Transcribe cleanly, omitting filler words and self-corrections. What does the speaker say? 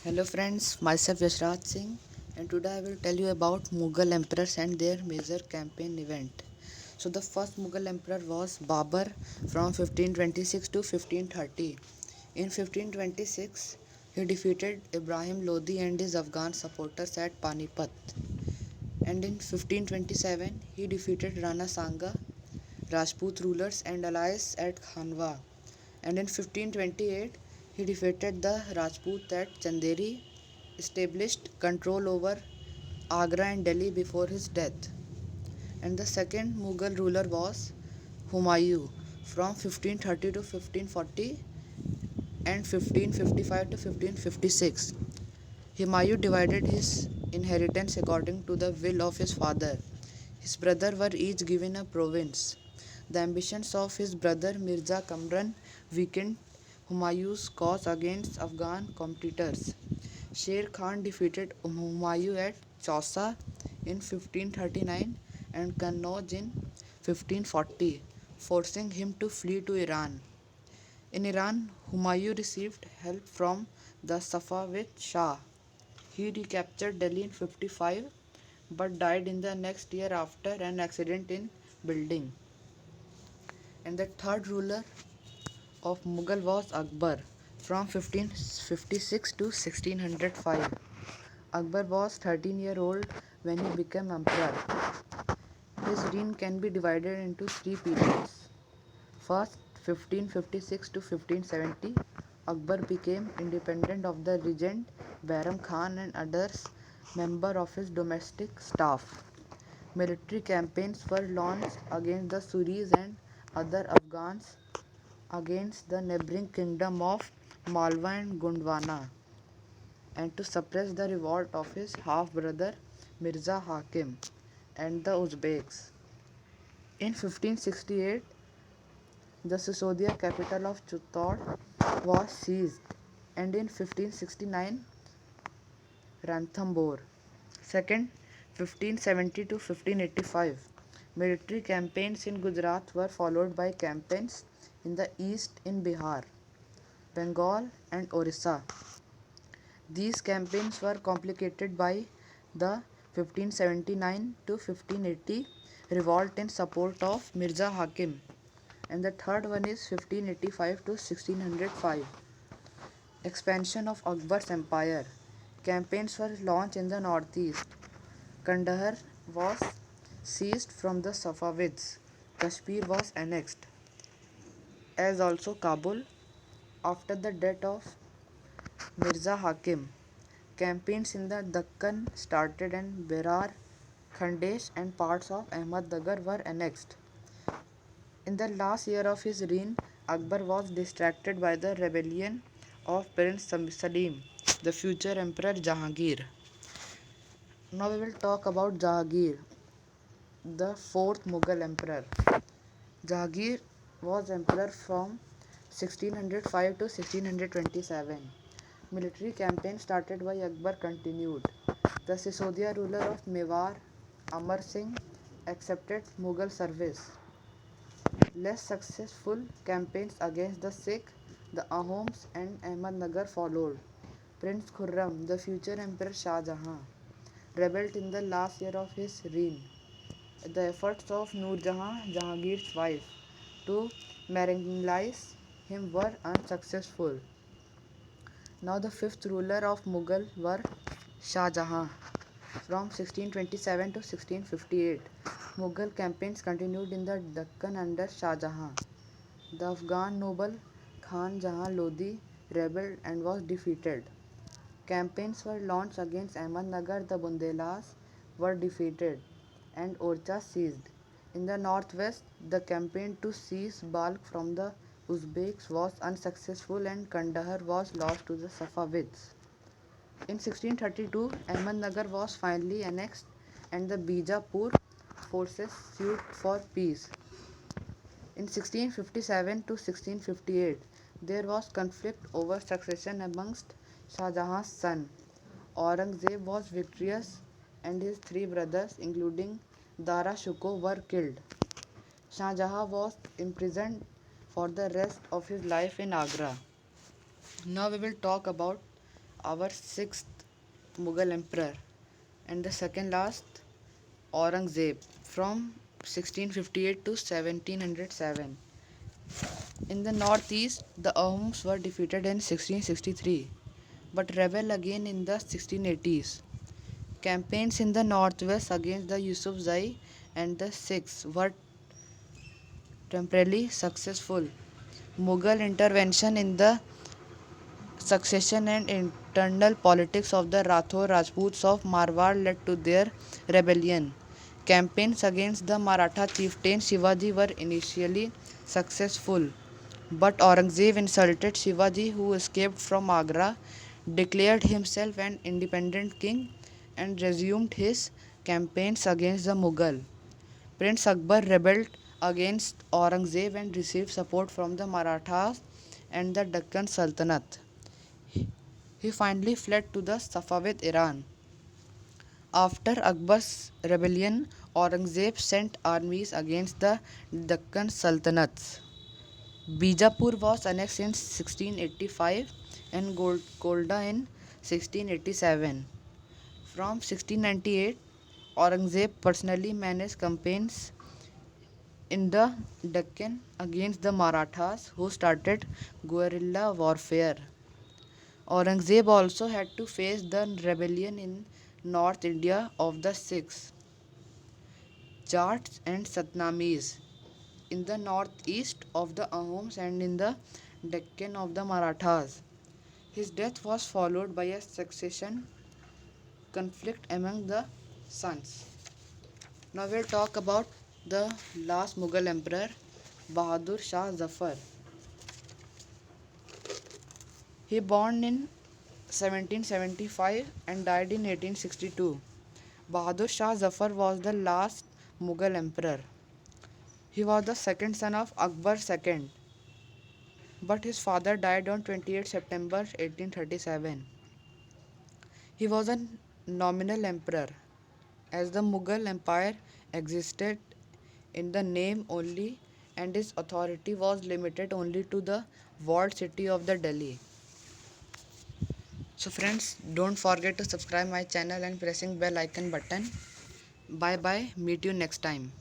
Hello friends, myself Yashraj Singh, and today I will tell you about Mughal emperors and their major campaign event. So the first Mughal emperor was Babur from 1526 to 1530. In 1526, he defeated Ibrahim Lodi and his Afghan supporters at Panipat, and in 1527 he defeated Rana Sanga, Rajput rulers and allies at Khanwa, and in 1528 he defeated the Rajput at Chanderi, established control over Agra and Delhi before his death. And the second Mughal ruler was Humayun from 1530 to 1540 and 1555 to 1556. Humayun divided his inheritance according to the will of his father. His brothers were each given a province. The ambitions of his brother Mirza Kamran weakened Humayun's cause against Afghan competitors. Sher Khan defeated Humayun at Chausa in 1539 and Kannauj in 1540, forcing him to flee to Iran. In Iran, Humayun received help from the Safavid Shah. He recaptured Delhi in 55 but died in the next year after an accident in building. And the third ruler of Mughal was Akbar from 1556 to 1605. Akbar was 13-year-old when he became emperor. His reign can be divided into three periods. First, 1556 to 1570, Akbar became independent of the regent Bairam Khan and others members of his domestic staff. Military campaigns were launched against the Suris and other Afghans against the neighboring kingdom of Malwa and Gondwana, and to suppress the revolt of his half-brother Mirza Hakim and the Uzbeks. In 1568, the Sisodia capital of Chittor was seized, and in 1569, Ranthambore. Second, 1570 to 1585, military campaigns in Gujarat were followed by campaigns in the east in Bihar, Bengal, and Orissa. These campaigns were complicated by the 1579 to 1580 revolt in support of Mirza Hakim, and the third one is 1585 to 1605. Expansion of Akbar's empire. Campaigns were launched in the northeast. Kandahar was seized from the Safavids. Kashmir was annexed, as also Kabul. After the death of Mirza Hakim, campaigns in the Deccan started and Berar, Khandesh and parts of Ahmednagar were annexed. In the last year of his reign, Akbar was distracted by the rebellion of Prince Salim, the future Emperor Jahangir. Now we will talk about Jahangir, the fourth Mughal emperor. Jahangir was emperor from 1605 to 1627. Military campaign started by Akbar continued. The Sisodia ruler of Mewar, Amar Singh, accepted Mughal service. Less successful campaigns against the Sikh, the Ahoms and Ahmednagar followed. Prince Khurram, the future Emperor Shah Jahan, rebelled in the last year of his reign. The efforts of Noor Jahan, Jahangir's wife, to marginalize him were unsuccessful. Now the fifth ruler of Mughal were Shah Jahan from 1627 to 1658. Mughal campaigns continued in the Deccan under Shah Jahan. The Afghan noble Khan Jahan Lodi rebelled and was defeated. Campaigns were launched against Ahmednagar. The Bundelas were defeated and Orcha seized. In the northwest, the campaign to seize Balkh from the Uzbeks was unsuccessful and Kandahar was lost to the Safavids. In 1632, Ahmednagar was finally annexed and the Bijapur forces sued for peace. In 1657 to 1658, there was conflict over succession amongst Shah Jahan's son. Aurangzeb was victorious and his three brothers, including Dara Shikoh, were killed. Shah Jahan was imprisoned for the rest of his life in Agra. Now we will talk about our sixth Mughal emperor and the second last Aurangzeb from 1658 to 1707. In the northeast, the Ahoms were defeated in 1663 but rebelled again in the 1680s. Campaigns in the northwest against the Yusufzai and the Sikhs were temporarily successful. Mughal intervention in the succession and internal politics of the Rathore Rajputs of Marwar led to their rebellion. Campaigns against the Maratha chieftain Shivaji were initially successful, but Aurangzeb insulted Shivaji, who escaped from Agra, declared himself an independent king, and resumed his campaigns against the Mughal. Prince Akbar rebelled against Aurangzeb and received support from the Marathas and the Deccan Sultanate. He finally fled to the Safavid Iran. After Akbar's rebellion, Aurangzeb sent armies against the Deccan Sultanates. Bijapur was annexed in 1685 and Golda in 1687. From 1698, Aurangzeb personally managed campaigns in the Deccan against the Marathas, who started guerrilla warfare. Aurangzeb also had to face the rebellion in North India of the Sikhs, Jats and Satnamis, in the northeast of the Ahoms and in the Deccan of the Marathas. His death was followed by a succession conflict among the sons. Now we'll talk about the last Mughal emperor, Bahadur Shah Zafar. He born in 1775 and died in 1862. Bahadur Shah Zafar was the last Mughal emperor. He was the second son of Akbar II, but his father died on 28 September 1837. He was a nominal emperor, as the Mughal Empire existed in the name only and his authority was limited only to the walled city of the Delhi. So friends, don't forget to subscribe my channel and pressing bell icon button. Bye bye, meet you next time.